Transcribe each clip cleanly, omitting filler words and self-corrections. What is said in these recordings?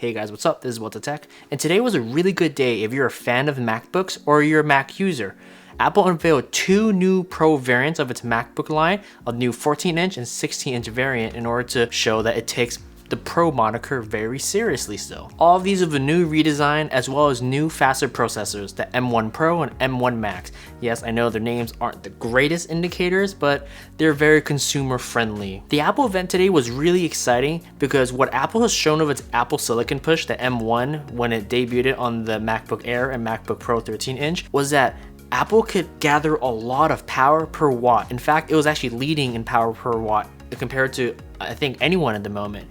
Hey guys, what's up? This is What the Tech, and today was a really good day if you're a fan of MacBooks or you're a Mac user. Apple unveiled two new Pro variants of its MacBook line, a new 14-inch and 16-inch variant, in order to show that it takes the Pro moniker very seriously still. All of these have a new redesign as well as new faster processors, the M1 Pro and M1 Max. Yes, I know their names aren't the greatest indicators, but they're very consumer friendly. The Apple event today was really exciting because what Apple has shown of its Apple Silicon push, the M1, when it debuted on the MacBook Air and MacBook Pro 13-inch, was that Apple could gather a lot of power per watt. In fact, it was actually leading in power per watt compared to, I think, anyone at the moment.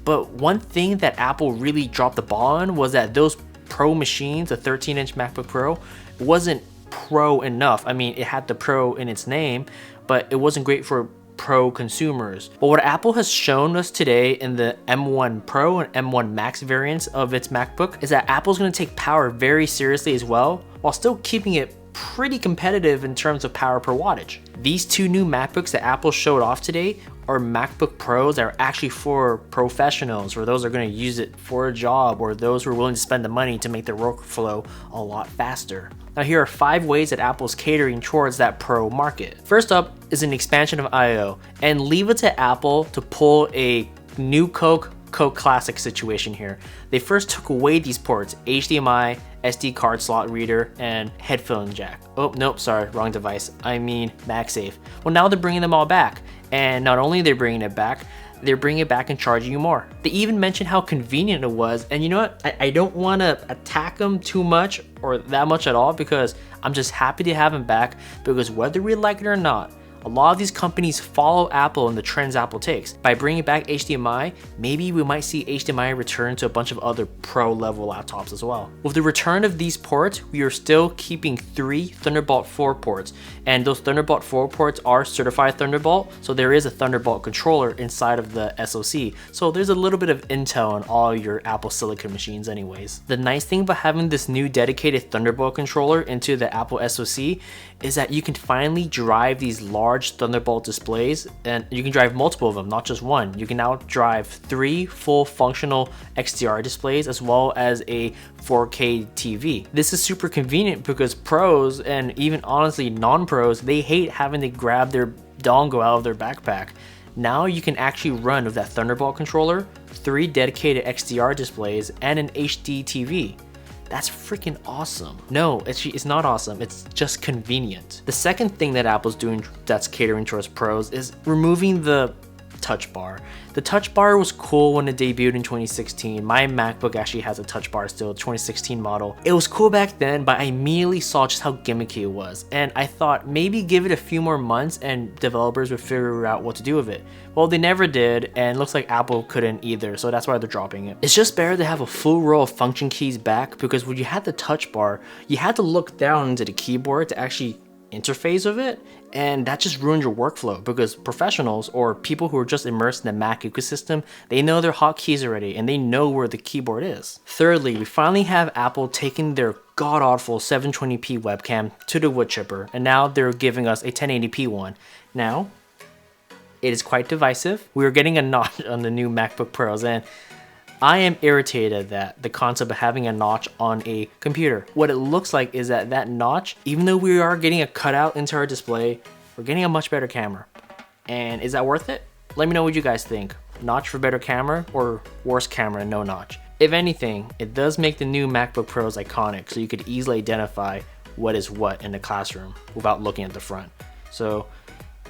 But one thing that Apple really dropped the ball on was that those Pro machines, the 13-inch MacBook Pro, wasn't Pro enough. I mean, it had the Pro in its name, but it wasn't great for Pro consumers. But what Apple has shown us today in the M1 Pro and M1 Max variants of its MacBook is that Apple's going to take power very seriously as well, while still keeping it pretty competitive in terms of power per wattage. These two new MacBooks that Apple showed off today are MacBook Pros that are actually for professionals, or those are going to use it for a job, or those who are willing to spend the money to make their workflow a lot faster. Now here are 5 ways that Apple's catering towards that Pro market. First up is an expansion of I/O, and leave it to Apple to pull a new Coke Classic situation here. They first took away these ports, HDMI, SD card slot reader, and headphone jack. Oh, nope, sorry, wrong device. I mean MagSafe. Well, now they're bringing them all back. And not only are they bringing it back, they're bringing it back and charging you more. They even mentioned how convenient it was. And you know what? I don't want to attack them too much or that much at all, because I'm just happy to have them back, because whether we like it or not, a lot of these companies follow Apple and the trends Apple takes. By bringing back HDMI, maybe we might see HDMI return to a bunch of other Pro level laptops as well. With the return of these ports, we are still keeping 3 Thunderbolt 4 ports, and those Thunderbolt 4 ports are certified Thunderbolt, so there is a Thunderbolt controller inside of the SoC. So there's a little bit of intel on all your Apple Silicon machines anyways. The nice thing about having this new dedicated Thunderbolt controller into the Apple SoC is that you can finally drive these large Thunderbolt displays, and you can drive multiple of them, not just one. You can now drive 3 full functional XDR displays as well as a 4K TV. This is super convenient because pros, and even honestly non-pros, they hate having to grab their dongle out of their backpack. Now you can actually run with that Thunderbolt controller, 3 dedicated XDR displays, and an HD TV. That's freaking awesome. No, it's not awesome, it's just convenient. The second thing that Apple's doing that's catering towards pros is removing the touch bar. The touch bar was cool when it debuted in 2016. My MacBook actually has a touch bar still, 2016 model. It was cool back then, but I immediately saw just how gimmicky it was, and I thought maybe give it a few more months and developers would figure out what to do with it. Well, they never did, and it looks like Apple couldn't either, so that's why they're dropping it. It's just better to have a full row of function keys back, because when you had the touch bar, you had to look down into the keyboard to actually interface with it, and that just ruined your workflow, because professionals or people who are just immersed in the Mac ecosystem, they know their hotkeys already and they know where the keyboard is. Thirdly, we finally have Apple taking their god-awful 720p webcam to the wood chipper, and now they're giving us a 1080p one. Now, it is quite divisive. We're getting a notch on the new MacBook Pros, and I am irritated that the concept of having a notch on a computer. What it looks like is that that notch, even though we are getting a cutout into our display, we're getting a much better camera. And is that worth it? Let me know what you guys think. Notch for better camera, or worse camera and no notch? If anything, it does make the new MacBook Pros iconic, so you could easily identify what is what in the classroom without looking at the front. So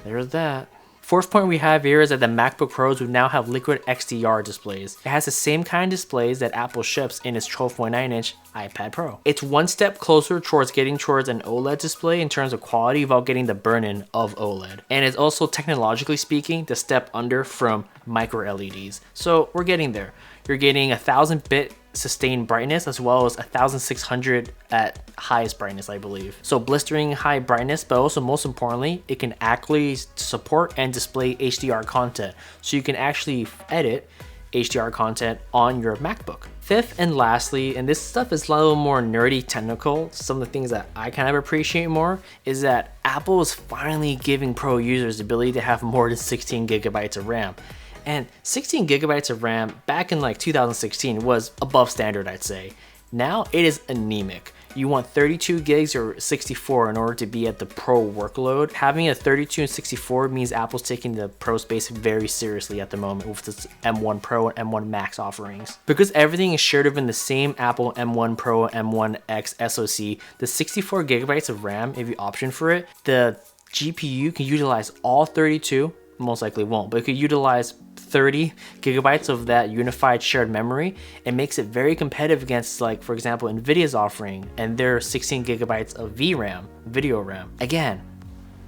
there's that. Fourth point we have here is that the MacBook Pros will now have liquid XDR displays. It has the same kind of displays that Apple ships in its 12.9-inch iPad Pro. It's one step closer towards getting towards an OLED display in terms of quality without getting the burn-in of OLED. And it's also, technologically speaking, the step under from micro LEDs. So we're getting there. You're getting 1000-bit sustained brightness as well as 1600 at highest brightness, I believe. So blistering high brightness, but also most importantly, it can actually support and display HDR content. So you can actually edit HDR content on your MacBook. Fifth and lastly, and this stuff is a little more nerdy technical, some of the things that I kind of appreciate more, is that Apple is finally giving Pro users the ability to have more than 16 gigabytes of RAM. And 16 gigabytes of RAM back in like 2016 was above standard, I'd say. Now it is anemic. You want 32 gigs or 64 in order to be at the pro workload. Having a 32 and 64 means Apple's taking the pro space very seriously at the moment with its M1 Pro and M1 Max offerings. Because everything is shared within the same Apple M1 Pro M1 X SoC, the 64 gigabytes of RAM, if you option for it, the GPU can utilize all 32, most likely won't, but it could utilize 30 gigabytes of that unified shared memory. It makes it very competitive against, like, for example, Nvidia's offering and their 16 gigabytes of VRAM, video RAM. Again,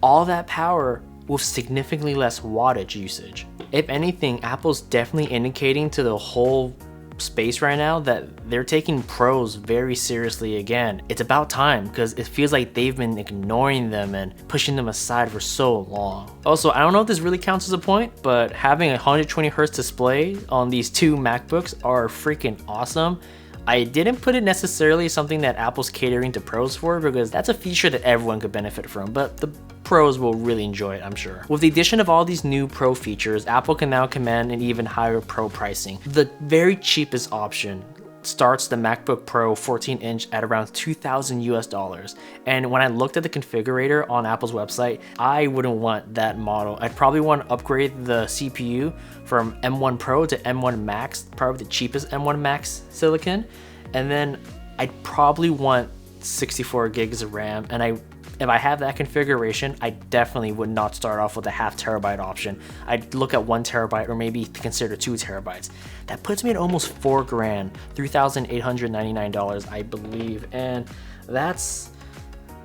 all that power with significantly less wattage usage. If anything, Apple's definitely indicating to the whole space right now that they're taking pros very seriously again. It's about time, because it feels like they've been ignoring them and pushing them aside for so long. Also, I don't know if this really counts as a point, but having a 120Hz display on these two MacBooks are freaking awesome. I didn't put it necessarily something that Apple's catering to pros for, because that's a feature that everyone could benefit from, but the pros will really enjoy it, I'm sure. With the addition of all these new pro features, Apple can now command an even higher pro pricing. The very cheapest option starts the MacBook Pro 14-inch at around $2,000 US. And when I looked at the configurator on Apple's website, I wouldn't want that model. I'd probably want to upgrade the CPU from M1 Pro to M1 Max, probably the cheapest M1 Max silicon. And then I'd probably want 64 gigs of RAM. And if I have that configuration, I definitely would not start off with a ½ terabyte option. I'd look at 1 terabyte or maybe consider 2 terabytes. That puts me at almost $4,000, $3,899, I believe. And that's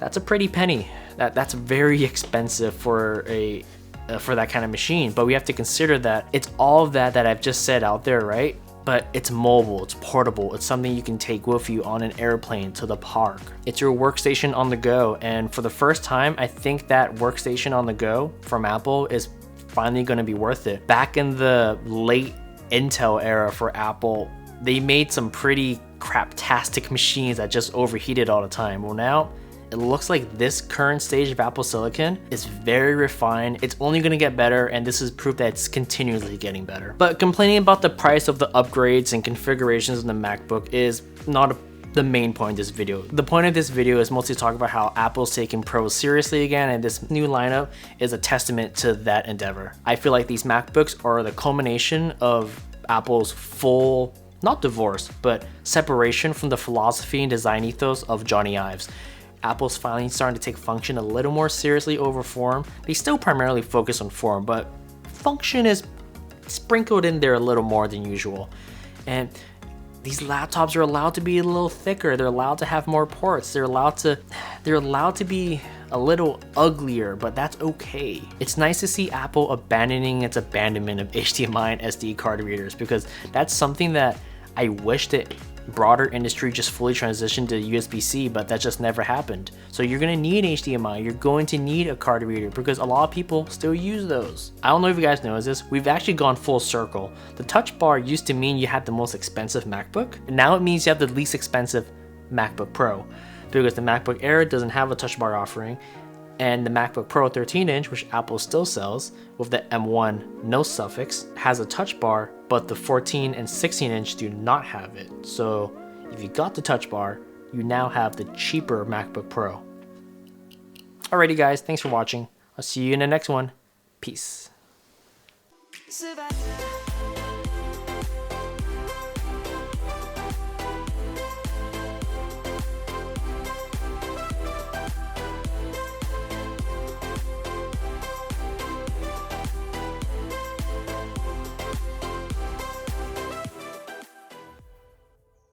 a pretty penny. That's very expensive for that kind of machine. But we have to consider that it's all of that I've just said out there, right? But it's mobile, it's portable, it's something you can take with you on an airplane to the park. It's your workstation on the go, and for the first time, I think that workstation on the go from Apple is finally going to be worth it. Back in the late Intel era for Apple, they made some pretty craptastic machines that just overheated all the time. Well, now it looks like this current stage of Apple Silicon is very refined. It's only going to get better, and this is proof that it's continuously getting better. But complaining about the price of the upgrades and configurations in the MacBook is not the main point of this video. The point of this video is mostly to talk about how Apple's taking pros seriously again, and this new lineup is a testament to that endeavor. I feel like these MacBooks are the culmination of Apple's full, not divorce, but separation from the philosophy and design ethos of Johnny Ives. Apple's finally starting to take function a little more seriously over form. They still primarily focus on form, but function is sprinkled in there a little more than usual. And these laptops are allowed to be a little thicker. They're allowed to have more ports. They're allowed to be a little uglier, but that's okay. It's nice to see Apple abandoning its abandonment of HDMI and SD card readers, because that's something that I wish that broader industry just fully transitioned to USB-C, but that just never happened. So you're gonna need HDMI, you're going to need a card reader, because a lot of people still use those. I don't know if you guys know this, we've actually gone full circle. The touch bar used to mean you had the most expensive MacBook, and now it means you have the least expensive MacBook Pro, because the MacBook Air doesn't have a touch bar offering, and the MacBook Pro 13-inch, which Apple still sells with the M1 no suffix, has a touch bar, but the 14 and 16-inch do not have it. So if you got the touch bar, you now have the cheaper MacBook Pro. Alrighty guys, thanks for watching. I'll see you in the next one. Peace.